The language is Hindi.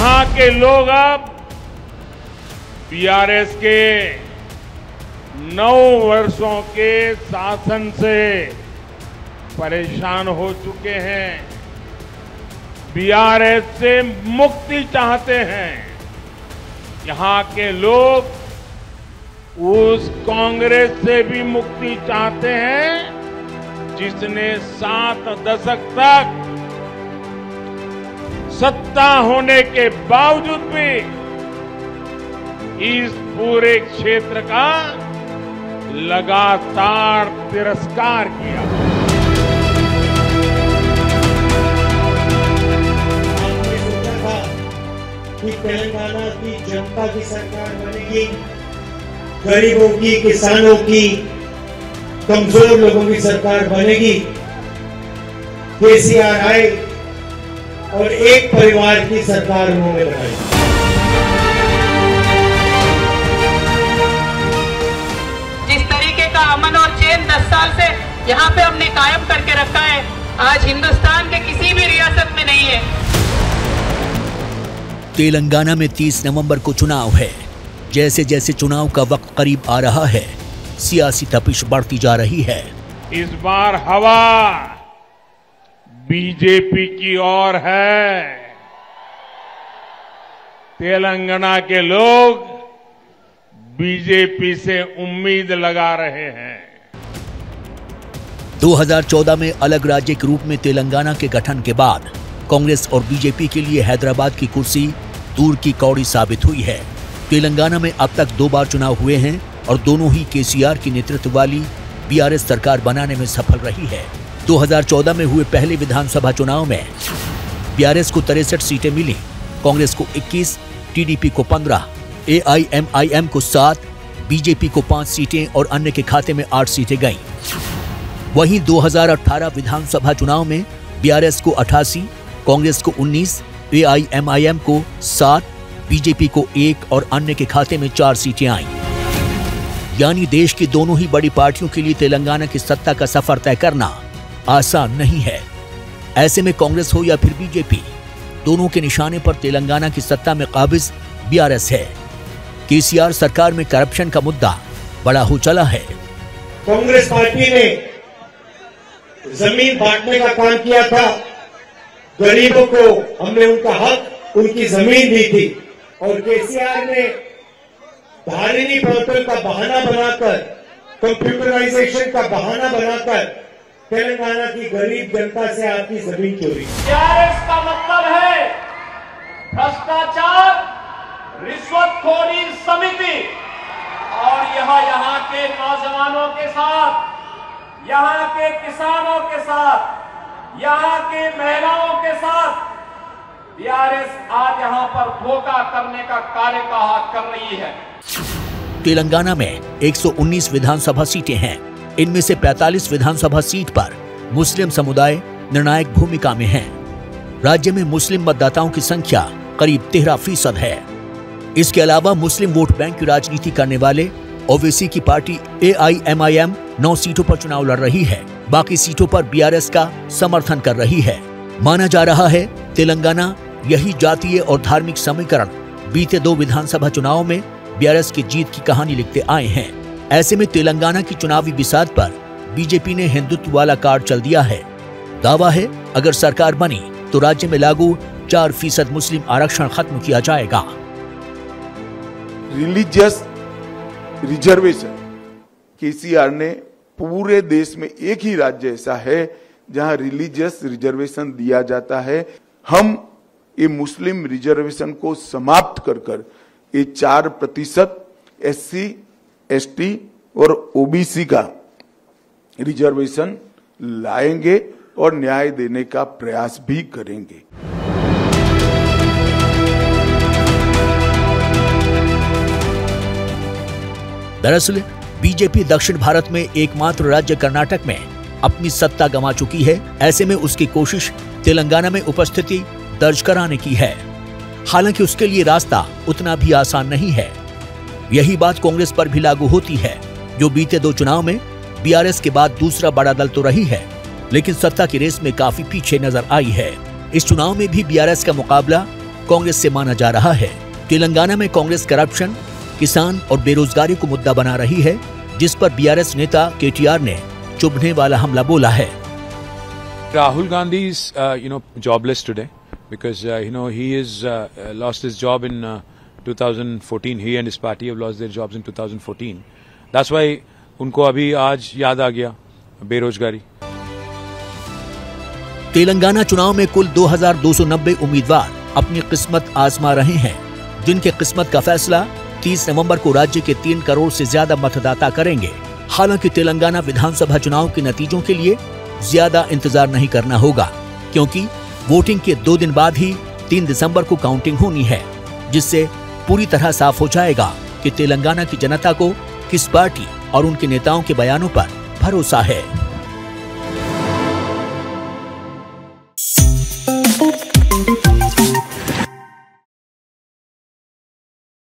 यहां के लोग अब बीआरएस के 9 वर्षों के शासन से परेशान हो चुके हैं, बीआरएस से मुक्ति चाहते हैं। यहां के लोग उस कांग्रेस से भी मुक्ति चाहते हैं जिसने 7 दशक तक सत्ता होने के बावजूद भी इस पूरे क्षेत्र का लगातार तिरस्कार किया। आपने सोचा था कि तेलंगाना की जनता की सरकार बनेगी, गरीबों की, किसानों की, कमजोर लोगों की सरकार बनेगी। केसीआर आए और एक परिवार की सरकार उन्होंने बनाई। जिस तरीके का अमन और चैन 10 साल से यहाँ पे हमने कायम करके रखा है, आज हिंदुस्तान के किसी भी रियासत में नहीं है। तेलंगाना में 30 नवंबर को चुनाव है। जैसे जैसे चुनाव का वक्त करीब आ रहा है, सियासी तपिश बढ़ती जा रही है। इस बार हवा बीजेपी की ओर है। तेलंगाना के लोग बीजेपी से उम्मीद लगा रहे हैं। 2014 में अलग राज्य के रूप में तेलंगाना के गठन के बाद कांग्रेस और बीजेपी के लिए हैदराबाद की कुर्सी दूर की कौड़ी साबित हुई है। तेलंगाना में अब तक 2 बार चुनाव हुए हैं और दोनों ही केसीआर की नेतृत्व वाली बीआरएस सरकार बनाने में सफल रही है। 2014 में हुए पहले विधानसभा चुनाव में बीआरएस को 63 सीटें मिली, कांग्रेस को 21, टीडीपी को 15, एआईएमआईएम को 7, बीजेपी को 5 सीटें और अन्य के खाते में 8 सीटें गईं। वहीं 2018 विधानसभा चुनाव में बीआरएस को 88, कांग्रेस को 19, एआईएमआईएम को 7, बीजेपी को 1 और अन्य के खाते में 4 सीटें आईं। यानी देश की दोनों ही बड़ी पार्टियों के लिए तेलंगाना की सत्ता का सफर तय करना आसान नहीं है। ऐसे में कांग्रेस हो या फिर बीजेपी, दोनों के निशाने पर तेलंगाना की सत्ता में काबिज बीआरएस है। केसीआर सरकार में करप्शन का मुद्दा बड़ा हो चला है। कांग्रेस पार्टी ने जमीन बांटने का काम किया था, गरीबों को हमने उनका हक, उनकी जमीन दी थी, और केसीआर ने धारिनी पोर्टल का बहाना बनाकर, कंप्यूटराइजेशन का बहाना बनाकर तेलंगाना की गरीब जनता से आपकी जमीन चोरी। बीआरएस का मतलब है भ्रष्टाचार, रिश्वतखोरी समिति, और यहाँ के नौजवानों के साथ, यहाँ के किसानों के साथ, यहाँ के महिलाओं के साथ बीआरएस आज यहाँ पर धोखा करने का कार्यकाल कर रही है। तेलंगाना में 119 विधानसभा सीटें हैं। इनमें से 45 विधानसभा सीट पर मुस्लिम समुदाय निर्णायक भूमिका में है। राज्य में मुस्लिम मतदाताओं की संख्या करीब 13% है। इसके अलावा मुस्लिम वोट बैंक की राजनीति करने वाले ओवैसी की पार्टी एआईएमआईएम 9 सीटों पर चुनाव लड़ रही है। बाकी सीटों पर बीआरएस का समर्थन कर रही है। माना जा रहा है तेलंगाना यही जातीय और धार्मिक समीकरण बीते 2 विधानसभा चुनावों में बीआरएस की जीत की कहानी लिखते आए हैं। ऐसे में तेलंगाना की चुनावी बिसात पर बीजेपी ने हिंदुत्व वाला कार्ड चल दिया है। दावा है अगर सरकार बनी तो राज्य में लागू 4% मुस्लिम आरक्षण खत्म किया जाएगा। रिलीजियस रिजर्वेशन केसीआर ने पूरे देश में एक ही राज्य ऐसा है जहां रिलीजियस रिजर्वेशन दिया जाता है। हम ये मुस्लिम रिजर्वेशन को समाप्त कर ये 4% SC, ST और OBC का रिजर्वेशन लाएंगे और न्याय देने का प्रयास भी करेंगे। दरअसल बीजेपी दक्षिण भारत में एकमात्र राज्य कर्नाटक में अपनी सत्ता गंवा चुकी है। ऐसे में उसकी कोशिश तेलंगाना में उपस्थिति दर्ज कराने की है। हालांकि उसके लिए रास्ता उतना भी आसान नहीं है। यही बात कांग्रेस पर भी लागू होती है, जो बीते 2 चुनाव में बीआरएस के बाद दूसरा बड़ा दल तो रही है, लेकिन सत्ता की रेस में काफी पीछे नजर आई है। इस चुनाव में भी बीआरएस का मुकाबला कांग्रेस से माना जा रहा है। तेलंगाना में कांग्रेस करप्शन, किसान और बेरोजगारी को मुद्दा बना रही है, जिस पर बीआरएस नेता केटीआर ने चुभने वाला हमला बोला है। Rahul Gandhi is, jobless today because, he is lost his job in 2014. He and his party have lost their jobs in 2014. That's why उनको अभी आज याद आ गया बेरोजगारी। तेलंगाना चुनाव में कुल 2290 उम्मीदवार अपनी किस्मत आजमा रहे हैं, जिनके किस्मत का फैसला 30 नवंबर को राज्य के 3 करोड़ से ज्यादा मतदाता करेंगे। हालांकि तेलंगाना विधानसभा चुनाव के नतीजों के लिए ज्यादा इंतजार नहीं करना होगा, क्योंकि वोटिंग के 2 दिन बाद ही 3 दिसंबर को काउंटिंग होनी है, जिससे पूरी तरह साफ हो जाएगा कि तेलंगाना की जनता को किस पार्टी और उनके नेताओं के बयानों पर भरोसा है।